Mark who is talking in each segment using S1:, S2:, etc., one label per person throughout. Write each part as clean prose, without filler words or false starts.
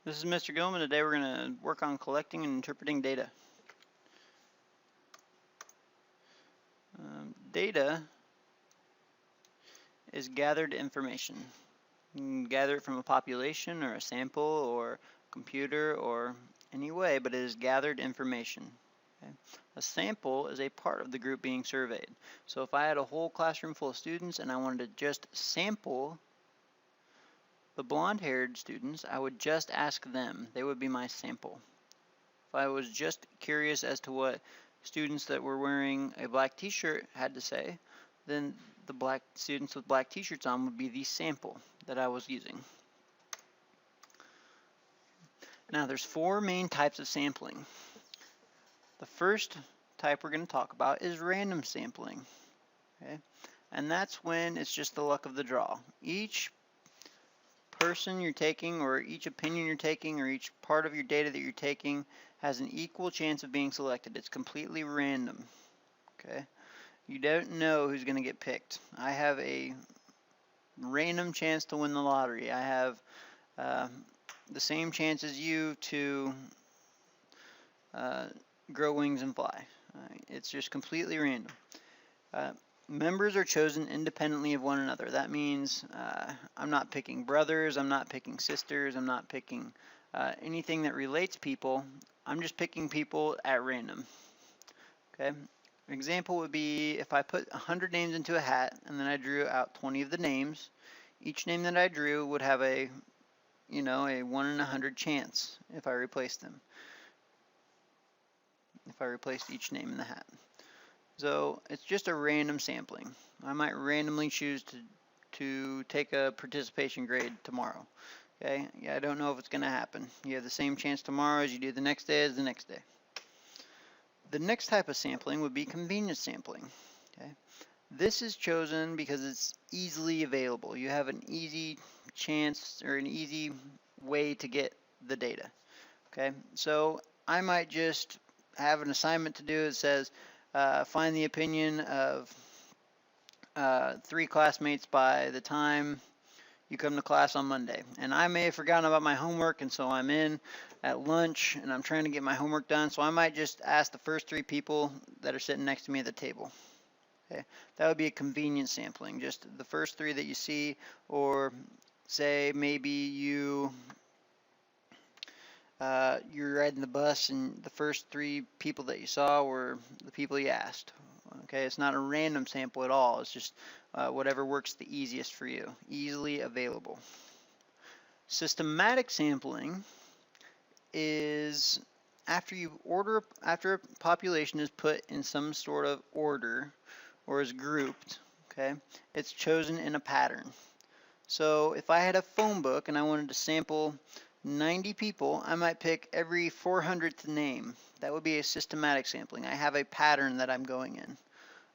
S1: This is Mr. Gilman. Today we're going to work on collecting and interpreting data. Data is gathered information. You can gather it from a population or a sample or a computer or any way, but it is gathered information. Okay? A sample is a part of the group being surveyed. So if I had a whole classroom full of students and I wanted to just sample the blonde-haired students, I would just ask them. They would be my sample. If I was just curious as to what students that were wearing a black t-shirt had to say, then the black students with black t-shirts on would be the sample that I was using. Now there's four main types of sampling. The first type we're going to talk about is random sampling. Okay? And that's when it's just the luck of the draw. Each person you're taking, or each opinion you're taking, or each part of your data that you're taking has an equal chance of being selected. It's completely random. Okay? You don't know who's going to get picked. I have a random chance to win the lottery. I have the same chance as you to grow wings and fly. It's just completely random. Members are chosen independently of one another. That means I'm not picking brothers, I'm not picking sisters, I'm not picking anything that relates people. I'm just picking people at random. Okay? An example would be if I put 100 names into a hat and then I drew out 20 of the names. Each name that I drew would have a 1 in 100 chance if I replaced them. If I replaced each name in the hat. So it's just a random sampling. I might randomly choose to take a participation grade tomorrow. Okay? Yeah, I don't know if it's going to happen. You have the same chance tomorrow as you do the next day as the next day. The next type of sampling would be convenience sampling. Okay? This is chosen because it's easily available. You have an easy chance or an easy way to get the data. Okay? So I might just have an assignment to do that says find the opinion of 3 classmates by the time you come to class on Monday. And I may have forgotten about my homework, and so I'm in at lunch and I'm trying to get my homework done. So I might just ask the first 3 people that are sitting next to me at the table. Okay, that would be a convenience sampling, just the first 3 that you see, or say maybe you're riding the bus and the first 3 people that you saw were the people you asked. Okay, it's not a random sample at all. It's just whatever works the easiest for you, easily available. Systematic sampling is after a population is put in some sort of order or is grouped. Okay, it's chosen in a pattern. So if I had a phone book and I wanted to sample 90 people, I might pick every 400th name. That would be a systematic sampling. I have a pattern that I'm going in.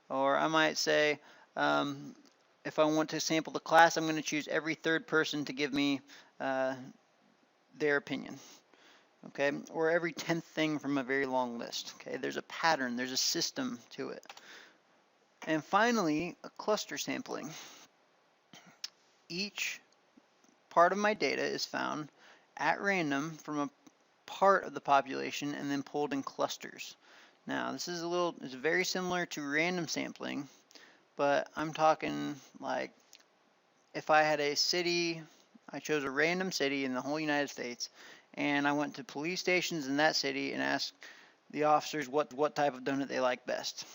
S1: Or I might say, if I want to sample the class, I'm going to choose every 3rd person to give me their opinion. Okay, or every 10th thing from a very long list. Okay, there's a pattern, there's a system to it. And finally, a cluster sampling. Each part of my data is found at random from a part of the population and then pulled in clusters. Now this is it's very similar to random sampling, but I'm talking like if I had a city, I chose a random city in the whole United States, and I went to police stations in that city and asked the officers what type of donut they like best.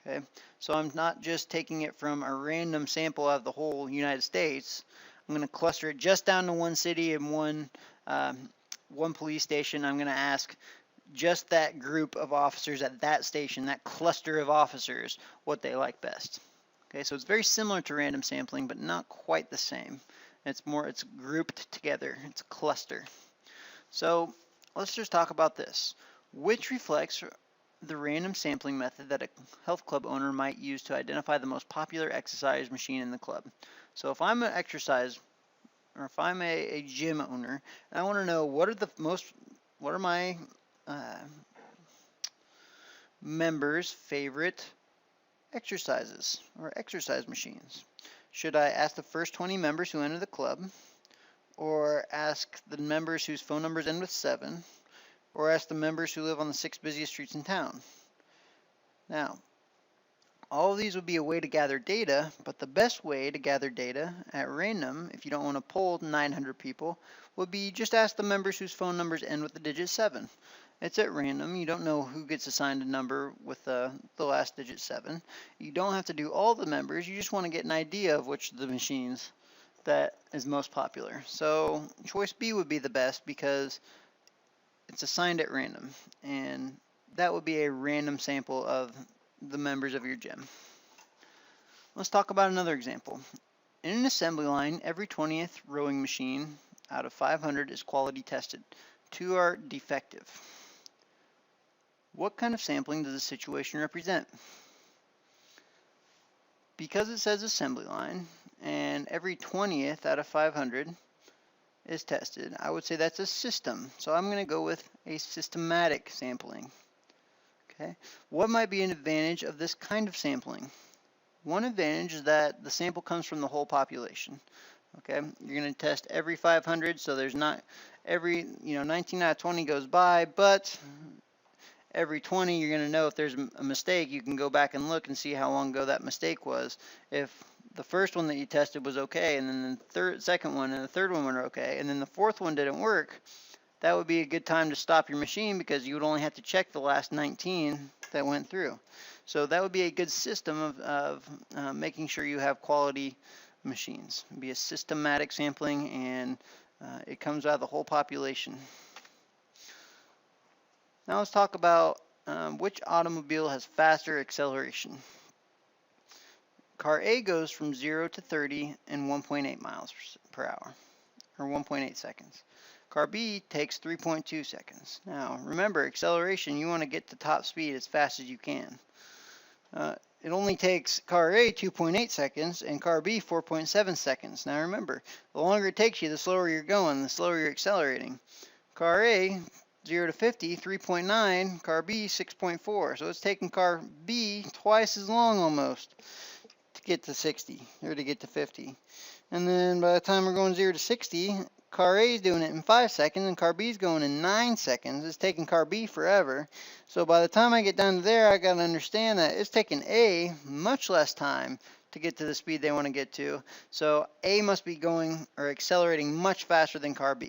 S1: Okay, so I'm not just taking it from a random sample of the whole United States. I'm going to cluster it just down to one city and one police station. I'm going to ask just that group of officers at that station, that cluster of officers, what they like best. Okay, so it's very similar to random sampling, but not quite the same. It's grouped together. It's a cluster. So let's just talk about this. Which reflects the random sampling method that a health club owner might use to identify the most popular exercise machine in the club. So if I'm an exercise, or if I'm a gym owner, and I want to know what are my members' favorite exercises or exercise machines. Should I ask the first 20 members who enter the club or ask the members whose phone numbers end with 7, or ask the members who live on the 6 busiest streets in town. Now, all of these would be a way to gather data, but the best way to gather data at random, if you don't want to poll 900 people, would be just ask the members whose phone numbers end with the digit 7. It's at random. You don't know who gets assigned a number with the last digit 7. You don't have to do all the members. You just want to get an idea of which of the machines that is most popular. So choice B would be the best because it's assigned at random, and that would be a random sample of the members of your gym. Let's talk about another example. In an assembly line, every 20th rowing machine out of 500 is quality tested. 2 are defective. What kind of sampling does the situation represent? Because it says assembly line and every 20th out of 500 is tested, I would say that's a system. So I'm going to go with a systematic sampling. Okay. What might be an advantage of this kind of sampling? One advantage is that the sample comes from the whole population. Okay, you're going to test every 500, so there's not every 19 out of 20 goes by, but every 20 you're going to know if there's a mistake. You can go back and look and see how long ago that mistake was. If the first one that you tested was okay, and then the second one and the third one were okay, and then the fourth one didn't work, that would be a good time to stop your machine because you would only have to check the last 19 that went through. So that would be a good system of making sure you have quality machines. It'd be a systematic sampling, and it comes out of the whole population. Now let's talk about which automobile has faster acceleration. Car A goes from 0 to 30 in 1.8 miles per hour, or 1.8 seconds. Car B takes 3.2 seconds. Now, remember, acceleration, you want to get to top speed as fast as you can. It only takes car A 2.8 seconds and car B 4.7 seconds. Now remember, the longer it takes you, the slower you're going, the slower you're accelerating. Car A, 0 to 50, 3.9, car B, 6.4. So it's taking car B twice as long almost to get to 60, or to get to 50. And then by the time we're going 0 to 60, car A is doing it in 5 seconds, and car B is going in 9 seconds. It's taking car B forever. So by the time I get down to there, I got to understand that it's taking A much less time to get to the speed they want to get to. So A must be going or accelerating much faster than car B.